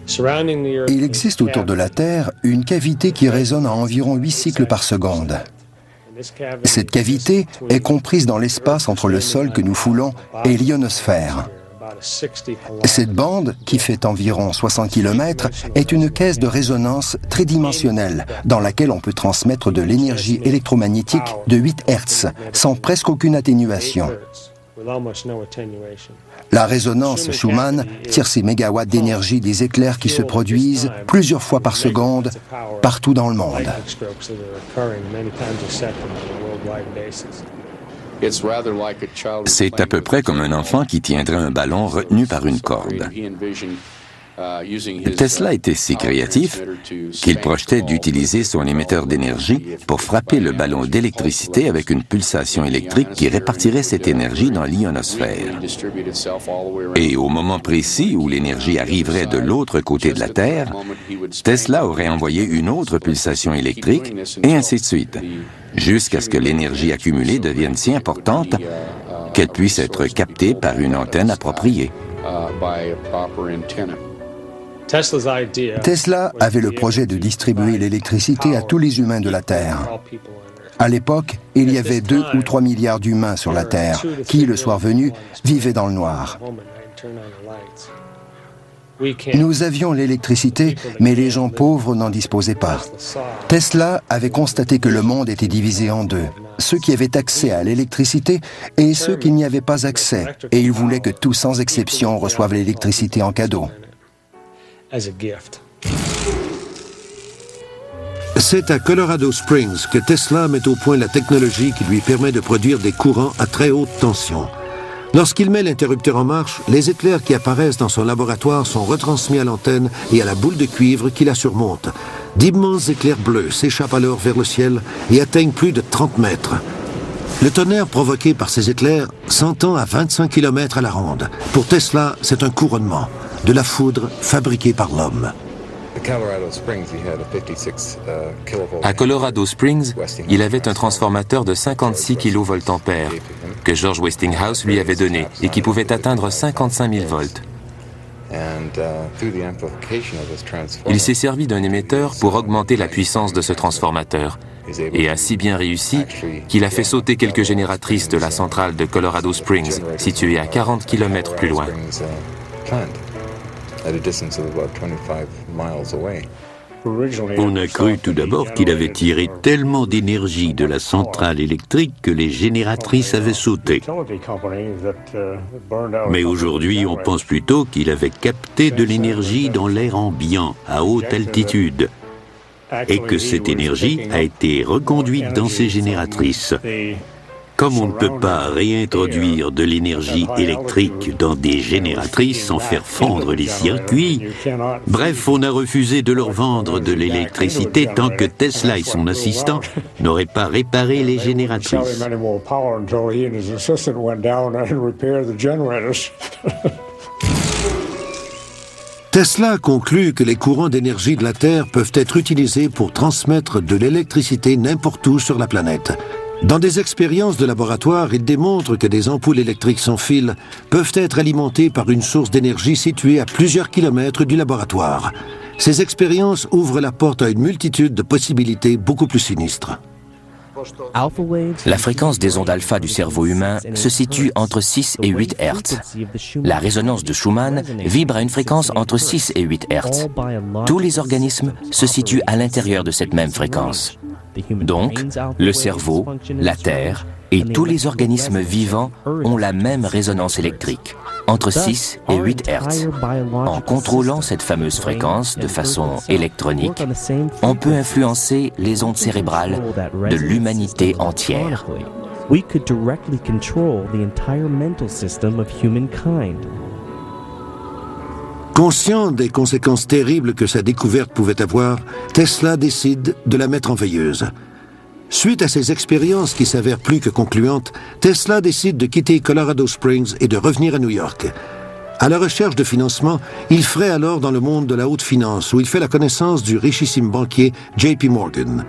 Il existe autour de la Terre une cavité qui résonne à environ 8 cycles par seconde. Cette cavité est comprise dans l'espace entre le sol que nous foulons et l'ionosphère. Cette bande, qui fait environ 60 km, est une caisse de résonance tridimensionnelle dans laquelle on peut transmettre de l'énergie électromagnétique de 8 Hz sans presque aucune atténuation. La résonance Schumann tire ces mégawatts d'énergie des éclairs qui se produisent plusieurs fois par seconde partout dans le monde. C'est à peu près comme un enfant qui tiendrait un ballon retenu par une corde. Tesla était si créatif qu'il projetait d'utiliser son émetteur d'énergie pour frapper le ballon d'électricité avec une pulsation électrique qui répartirait cette énergie dans l'ionosphère. Et au moment précis où l'énergie arriverait de l'autre côté de la Terre, Tesla aurait envoyé une autre pulsation électrique et ainsi de suite, jusqu'à ce que l'énergie accumulée devienne si importante qu'elle puisse être captée par une antenne appropriée. Tesla avait le projet de distribuer l'électricité à tous les humains de la Terre. À l'époque, il y avait 2 ou 3 milliards d'humains sur la Terre qui, le soir venu, vivaient dans le noir. Nous avions l'électricité, mais les gens pauvres n'en disposaient pas. Tesla avait constaté que le monde était divisé en deux, ceux qui avaient accès à l'électricité et ceux qui n'y avaient pas accès, et il voulait que tous, sans exception, reçoivent l'électricité en cadeau. C'est à Colorado Springs que Tesla met au point la technologie qui lui permet de produire des courants à très haute tension. Lorsqu'il met l'interrupteur en marche, les éclairs qui apparaissent dans son laboratoire sont retransmis à l'antenne et à la boule de cuivre qui la surmonte. D'immenses éclairs bleus s'échappent alors vers le ciel et atteignent plus de 30 mètres. Le tonnerre provoqué par ces éclairs s'entend à 25 km à la ronde. Pour Tesla, c'est un couronnement, de la foudre fabriquée par l'homme. À Colorado Springs, il avait un transformateur de 56 kVA que George Westinghouse lui avait donné et qui pouvait atteindre 55 000 volts. Il s'est servi d'un émetteur pour augmenter la puissance de ce transformateur et a si bien réussi qu'il a fait sauter quelques génératrices de la centrale de Colorado Springs, située à 40 km plus loin. On a cru tout d'abord qu'il avait tiré tellement d'énergie de la centrale électrique que les génératrices avaient sauté. Mais aujourd'hui, on pense plutôt qu'il avait capté de l'énergie dans l'air ambiant, à haute altitude, et que cette énergie a été reconduite dans ces génératrices. Comme on ne peut pas réintroduire de l'énergie électrique dans des génératrices sans faire fondre les circuits, bref, on a refusé de leur vendre de l'électricité tant que Tesla et son assistant n'auraient pas réparé les génératrices. Tesla conclut que les courants d'énergie de la Terre peuvent être utilisés pour transmettre de l'électricité n'importe où sur la planète. Dans des expériences de laboratoire, il démontre que des ampoules électriques sans fil peuvent être alimentées par une source d'énergie située à plusieurs kilomètres du laboratoire. Ces expériences ouvrent la porte à une multitude de possibilités beaucoup plus sinistres. La fréquence des ondes alpha du cerveau humain se situe entre 6 et 8 Hz. La résonance de Schumann vibre à une fréquence entre 6 et 8 Hz. Tous les organismes se situent à l'intérieur de cette même fréquence. Donc, le cerveau, la Terre et tous les organismes vivants ont la même résonance électrique, entre 6 et 8 Hz. En contrôlant cette fameuse fréquence de façon électronique, on peut influencer les ondes cérébrales de l'humanité entière. Conscient des conséquences terribles que sa découverte pouvait avoir, Tesla décide de la mettre en veilleuse. Suite à ces expériences qui s'avèrent plus que concluantes, Tesla décide de quitter Colorado Springs et de revenir à New York. À la recherche de financement, il fraye alors dans le monde de la haute finance, où il fait la connaissance du richissime banquier J.P. Morgan.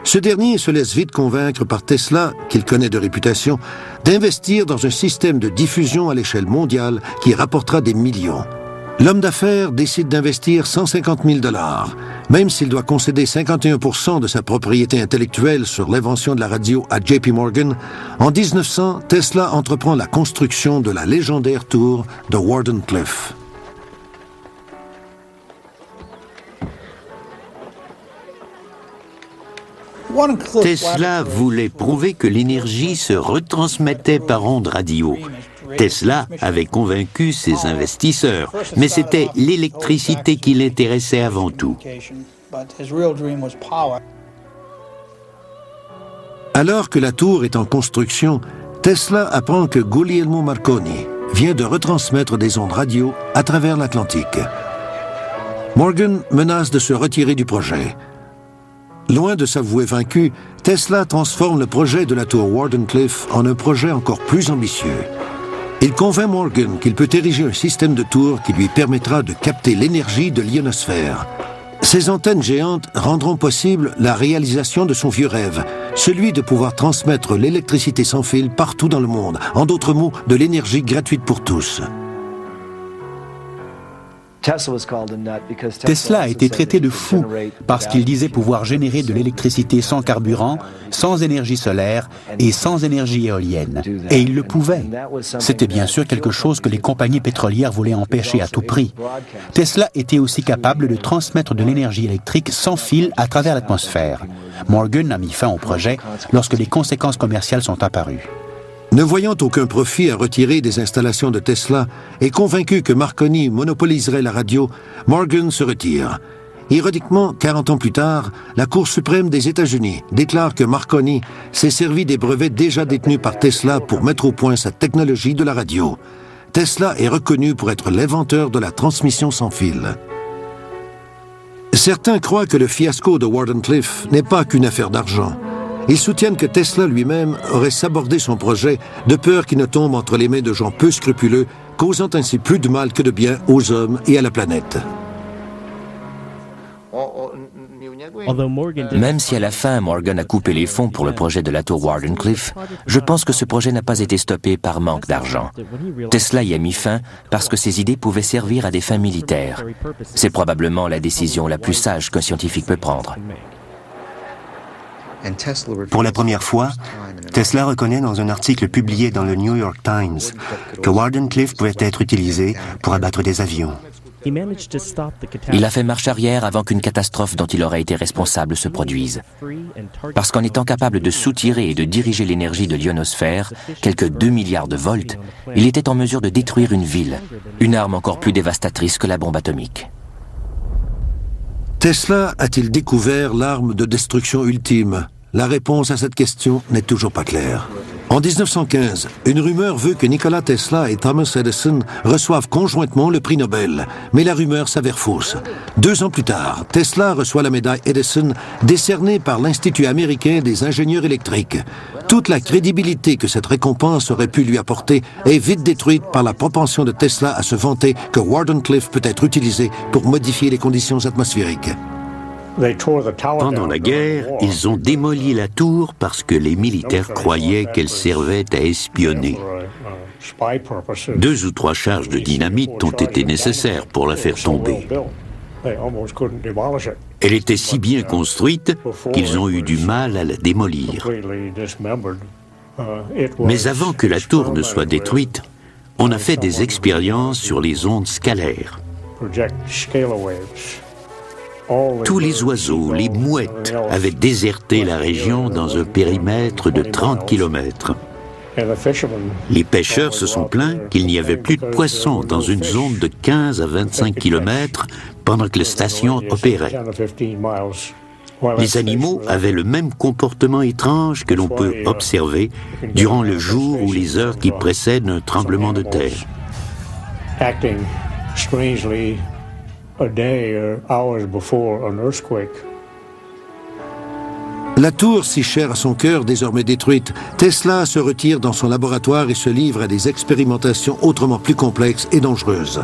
Ce dernier se laisse vite convaincre par Tesla, qu'il connaît de réputation, d'investir dans un système de diffusion à l'échelle mondiale qui rapportera des millions. L'homme d'affaires décide d'investir 150 000 $, même s'il doit concéder 51% de sa propriété intellectuelle sur l'invention de la radio à JP Morgan. En 1900, Tesla entreprend la construction de la légendaire tour de Wardenclyffe. Tesla voulait prouver que l'énergie se retransmettait par ondes radio. Tesla avait convaincu ses investisseurs, mais c'était l'électricité qui l'intéressait avant tout. Alors que la tour est en construction, Tesla apprend que Guglielmo Marconi vient de retransmettre des ondes radio à travers l'Atlantique. Morgan menace de se retirer du projet. Loin de s'avouer vaincu, Tesla transforme le projet de la tour Wardenclyffe en un projet encore plus ambitieux. Il convainc Morgan qu'il peut ériger un système de tours qui lui permettra de capter l'énergie de l'ionosphère. Ces antennes géantes rendront possible la réalisation de son vieux rêve, celui de pouvoir transmettre l'électricité sans fil partout dans le monde, en d'autres mots, de l'énergie gratuite pour tous. Tesla a été traité de fou parce qu'il disait pouvoir générer de l'électricité sans carburant, sans énergie solaire et sans énergie éolienne. Et il le pouvait. C'était bien sûr quelque chose que les compagnies pétrolières voulaient empêcher à tout prix. Tesla était aussi capable de transmettre de l'énergie électrique sans fil à travers l'atmosphère. Morgan a mis fin au projet lorsque les conséquences commerciales sont apparues. Ne voyant aucun profit à retirer des installations de Tesla et convaincu que Marconi monopoliserait la radio, Morgan se retire. Ironiquement, 40 ans plus tard, la Cour suprême des États-Unis déclare que Marconi s'est servi des brevets déjà détenus par Tesla pour mettre au point sa technologie de la radio. Tesla est reconnu pour être l'inventeur de la transmission sans fil. Certains croient que le fiasco de Wardenclyffe n'est pas qu'une affaire d'argent. Ils soutiennent que Tesla lui-même aurait sabordé son projet de peur qu'il ne tombe entre les mains de gens peu scrupuleux, causant ainsi plus de mal que de bien aux hommes et à la planète. Même si à la fin Morgan a coupé les fonds pour le projet de la tour Wardenclyffe, je pense que ce projet n'a pas été stoppé par manque d'argent. Tesla y a mis fin parce que ses idées pouvaient servir à des fins militaires. C'est probablement la décision la plus sage qu'un scientifique peut prendre. Pour la première fois, Tesla reconnaît dans un article publié dans le New York Times que Wardenclyffe pouvait être utilisé pour abattre des avions. Il a fait marche arrière avant qu'une catastrophe dont il aurait été responsable se produise. Parce qu'en étant capable de soutirer et de diriger l'énergie de l'ionosphère, quelques 2 milliards de volts, il était en mesure de détruire une ville, une arme encore plus dévastatrice que la bombe atomique. Tesla a-t-il découvert l'arme de destruction ultime? La réponse à cette question n'est toujours pas claire. En 1915, une rumeur veut que Nikola Tesla et Thomas Edison reçoivent conjointement le prix Nobel, mais la rumeur s'avère fausse. 2 ans plus tard, Tesla reçoit la médaille Edison décernée par l'Institut américain des ingénieurs électriques. Toute la crédibilité que cette récompense aurait pu lui apporter est vite détruite par la propension de Tesla à se vanter que Wardenclyffe peut être utilisé pour modifier les conditions atmosphériques. Pendant la guerre, ils ont démoli la tour parce que les militaires croyaient qu'elle servait à espionner. 2 ou 3 charges de dynamite ont été nécessaires pour la faire tomber. Elle était si bien construite qu'ils ont eu du mal à la démolir. Mais avant que la tour ne soit détruite, on a fait des expériences sur les ondes scalaires. Tous les oiseaux, les mouettes, avaient déserté la région dans un périmètre de 30 km. Les pêcheurs se sont plaints qu'il n'y avait plus de poissons dans une zone de 15 à 25 km pendant que la station opérait. Les animaux avaient le même comportement étrange que l'on peut observer durant le jour ou les heures qui précèdent un tremblement de terre. La tour, si chère à son cœur, désormais détruite, Tesla se retire dans son laboratoire et se livre à des expérimentations autrement plus complexes et dangereuses.